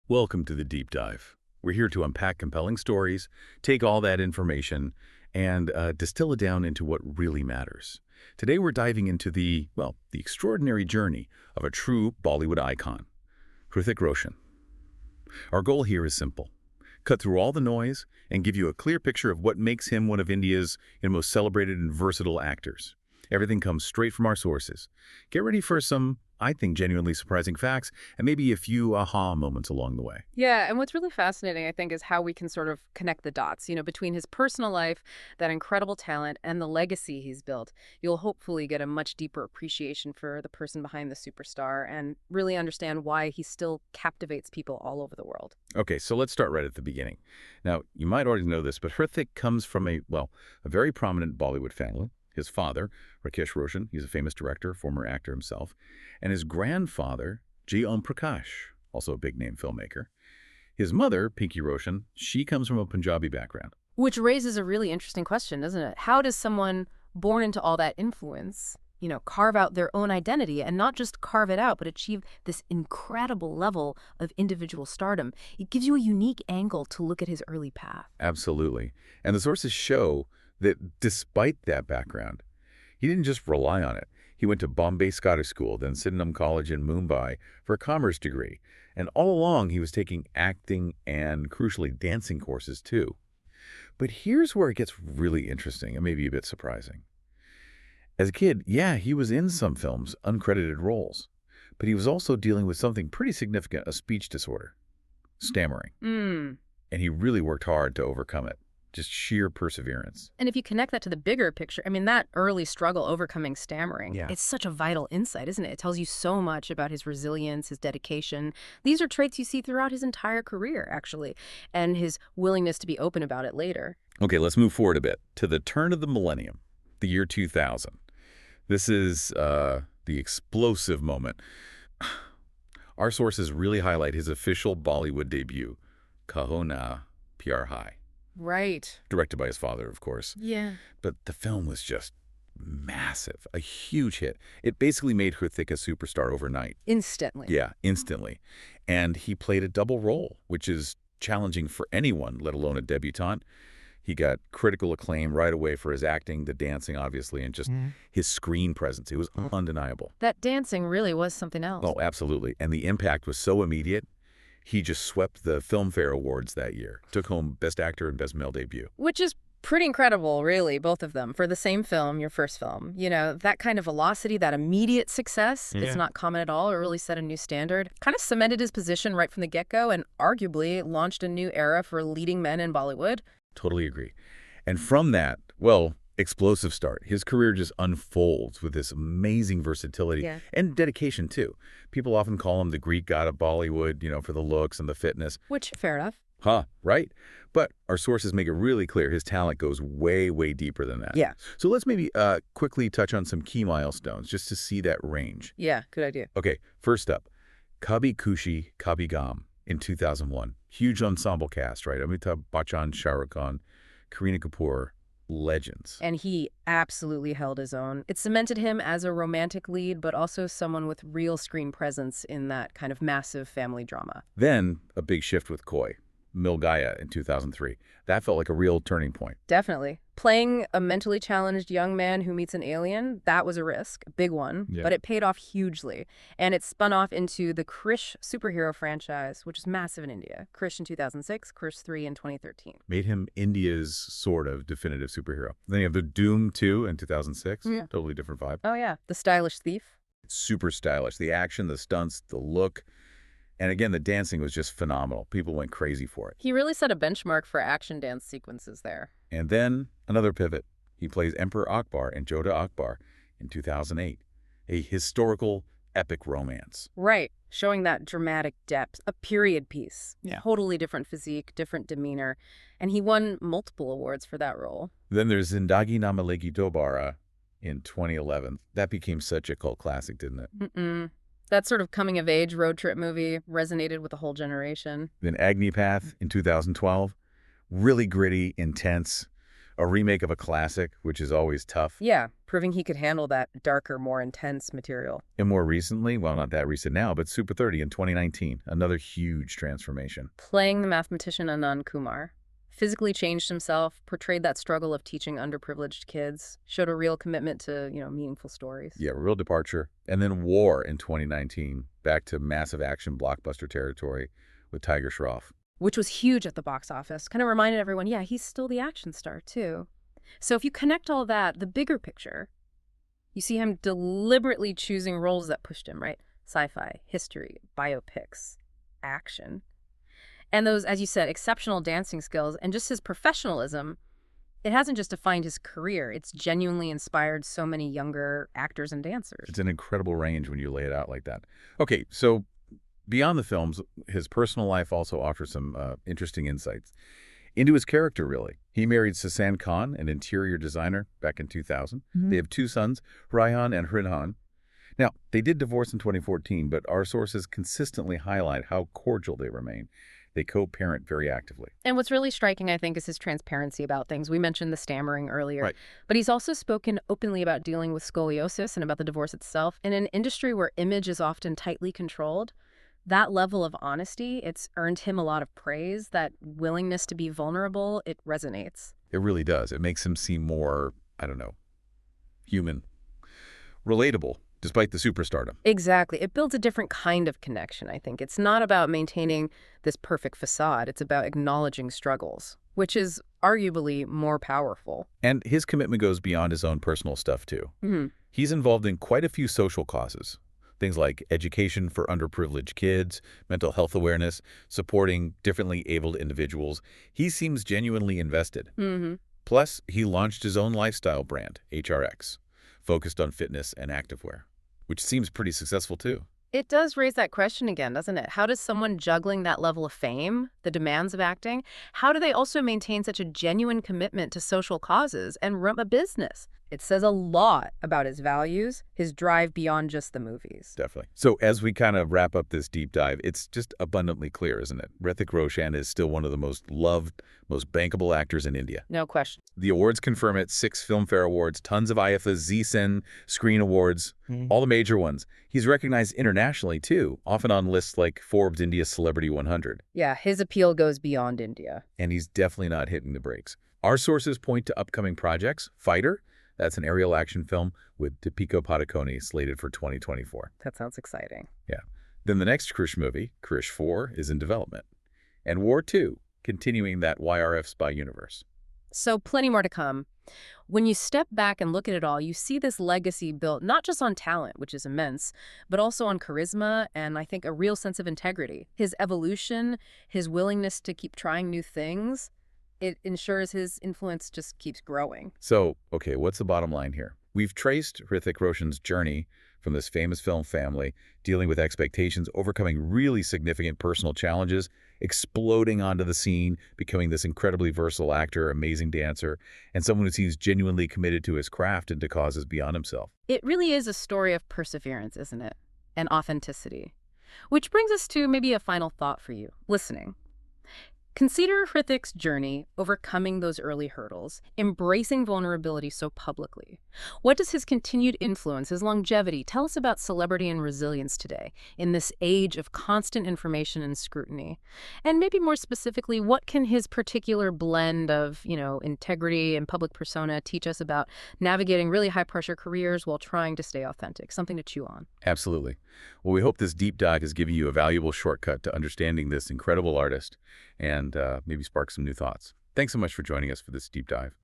Welcome to the Deep Dive. We're here to unpack compelling stories, take all that information, and distill it down into what really matters. Today we're diving into the extraordinary journey of a true Bollywood icon, Hrithik Roshan. Our goal here is simple. Cut through all the noise and give you a clear picture of what makes him one of India's most celebrated and versatile actors. Everything comes straight from our sources. Get ready for some, I think, genuinely surprising facts and maybe a few aha moments along the way. Yeah, and what's really fascinating, I think, is how we can sort of connect the dots, between his personal life, that incredible talent, and the legacy he's built. You'll hopefully get a much deeper appreciation for the person behind the superstar and really understand why he still captivates people all over the world. Okay, so let's start right at the beginning. Now, you might already know this, but Hrithik comes from a very prominent Bollywood family. His father, Hrithik Roshan, he's a famous director, former actor himself, and his grandfather, G. Om Prakash, also a big-name filmmaker. His mother, Pinky Roshan, she comes from a Punjabi background. Which raises a really interesting question, doesn't it? How does someone born into all that influence, carve out their own identity and not just carve it out, but achieve this incredible level of individual stardom? It gives you a unique angle to look at his early path. Absolutely. And the sources show that despite that background, he didn't just rely on it. He went to Bombay Scottish School, then Sydenham College in Mumbai for a commerce degree. And all along, he was taking acting and, crucially, dancing courses, too. But here's where it gets really interesting and maybe a bit surprising. As a kid, yeah, he was in some films, uncredited roles. But he was also dealing with something pretty significant, a speech disorder, stammering. And he really worked hard to overcome it. Just sheer perseverance. And if you connect that to the bigger picture, that early struggle overcoming stammering, it's such a vital insight, isn't it? It tells you so much about his resilience, his dedication. These are traits you see throughout his entire career, actually, and his willingness to be open about it later. Okay, let's move forward a bit to the turn of the millennium, the year 2000. This is the explosive moment. Our sources really highlight his official Bollywood debut, Kaho Na Pyar Hai. Right. Directed by his father, of course. Yeah. But the film was just massive, a huge hit. It basically made Hrithik a superstar overnight. Instantly. Yeah, instantly. And he played a double role, which is challenging for anyone, let alone a debutante. He got critical acclaim right away for his acting, the dancing, obviously, and just his screen presence. It was undeniable. That dancing really was something else. Oh, absolutely. And the impact was so immediate. He just swept the Filmfare Awards that year. Took home Best Actor and Best Male Debut. Which is pretty incredible, really, both of them. For the same film, your first film. That kind of velocity, that immediate success, it's not common at all. It really set a new standard. Kind of cemented his position right from the get-go and arguably launched a new era for leading men in Bollywood. Totally agree. And from that, explosive start, his career just unfolds with this amazing versatility and dedication, too. People often call him the Greek god of Bollywood, for the looks and the fitness. Which, fair enough. Right? But our sources make it really clear his talent goes way, way deeper than that. Yeah. So let's maybe quickly touch on some key milestones just to see that range. Yeah, good idea. Okay, first up, Kabhi Khushi Kabhi Gham in 2001. Huge ensemble cast, right? Amitabh Bachchan, Shah Rukh Khan, Kareena Kapoor. Legends. And he absolutely held his own. It cemented him as a romantic lead, but also someone with real screen presence in that kind of massive family drama. Then a big shift with Koi, Milgaya in 2003. That felt like a real turning point. Definitely. Playing a mentally challenged young man who meets an alien, that was a risk, a big one, but it paid off hugely. And it spun off into the Krish superhero franchise, which is massive in India. Krish in 2006, Krish 3 in 2013. Made him India's sort of definitive superhero. Then you have the Doom 2 in 2006. Totally different vibe. Oh, yeah. The stylish thief. Super stylish. The action, the stunts, the look. And again, the dancing was just phenomenal. People went crazy for it. He really set a benchmark for action dance sequences there. And then another pivot. He plays Emperor Akbar in Jodha Akbar in 2008. A historical epic romance. Right. Showing that dramatic depth. A period piece. Yeah. Totally different physique, different demeanor. And he won multiple awards for that role. Then there's Zindagi Na Milegi Dobara in 2011. That became such a cult classic, didn't it? That sort of coming-of-age road trip movie resonated with a whole generation. Then Agnipath in 2012. Really gritty, intense, a remake of a classic, which is always tough. Yeah, proving he could handle that darker, more intense material. And more recently, well, not that recent now, but Super 30 in 2019, another huge transformation. Playing the mathematician Anand Kumar. Physically changed himself, portrayed that struggle of teaching underprivileged kids, showed a real commitment to, meaningful stories. Yeah, real departure. And then War in 2019, back to massive action blockbuster territory with Tiger Shroff. Which was huge at the box office. Kind of reminded everyone, yeah, he's still the action star, too. So if you connect all that, the bigger picture, you see him deliberately choosing roles that pushed him, right? Sci-fi, history, biopics, action. And those, as you said, exceptional dancing skills and just his professionalism, it hasn't just defined his career. It's genuinely inspired so many younger actors and dancers. It's an incredible range when you lay it out like that. Okay, so beyond the films, his personal life also offers some interesting insights into his character, really. He married Sasan Khan, an interior designer, back in 2000. They have 2 sons, Raihan and Hridhan. Now, they did divorce in 2014, but our sources consistently highlight how cordial they remain. They co-parent very actively. And what's really striking, I think, is his transparency about things. We mentioned the stammering earlier, Right. but he's also spoken openly about dealing with scoliosis and about the divorce itself. In an industry where image is often tightly controlled, that level of honesty, it's earned him a lot of praise. That willingness to be vulnerable, it resonates. It really does. It makes him seem more, I don't know, human, relatable, despite the superstardom. Exactly. It builds a different kind of connection, I think. It's not about maintaining this perfect facade. It's about acknowledging struggles, which is arguably more powerful. And his commitment goes beyond his own personal stuff, too. Hmm. He's involved in quite a few social causes. Things like education for underprivileged kids, mental health awareness, supporting differently abled individuals. He seems genuinely invested. Mm-hmm. Plus, he launched his own lifestyle brand, HRX, focused on fitness and activewear, which seems pretty successful too. It does raise that question again, doesn't it? How does someone juggling that level of fame, the demands of acting, how do they also maintain such a genuine commitment to social causes and run a business? It says a lot about his values, his drive beyond just the movies. Definitely. So as we kind of wrap up this deep dive, it's just abundantly clear, isn't it? Hrithik Roshan is still one of the most loved, most bankable actors in India. No question. The awards confirm it: 6 Filmfare Awards, tons of IFAs, Z-Cine, Screen Awards, all the major ones. He's recognized internationally, too, often on lists like Forbes India's Celebrity 100. Yeah, his appeal goes beyond India. And he's definitely not hitting the brakes. Our sources point to upcoming projects. Fighter, that's an aerial action film with Deepika Padukone slated for 2024. That sounds exciting. Yeah. Then the next Krish movie, Krish 4, is in development. And War 2, continuing that YRF spy universe. So plenty more to come. When you step back and look at it all, you see this legacy built not just on talent, which is immense, but also on charisma and I think a real sense of integrity. His evolution, his willingness to keep trying new things, it ensures his influence just keeps growing. So, okay, what's the bottom line here? We've traced Hrithik Roshan's journey from this famous film family, dealing with expectations, overcoming really significant personal challenges, exploding onto the scene, becoming this incredibly versatile actor, amazing dancer, and someone who seems genuinely committed to his craft and to causes beyond himself. It really is a story of perseverance, isn't it? And authenticity. Which brings us to maybe a final thought for you, listening. Consider Hrithik's journey overcoming those early hurdles, embracing vulnerability so publicly. What does his continued influence, his longevity, tell us about celebrity and resilience today in this age of constant information and scrutiny? And maybe more specifically, what can his particular blend of, integrity and public persona teach us about navigating really high-pressure careers while trying to stay authentic? Something to chew on. Absolutely. Well, we hope this deep dive has given you a valuable shortcut to understanding this incredible artist and maybe spark some new thoughts. Thanks so much for joining us for this deep dive.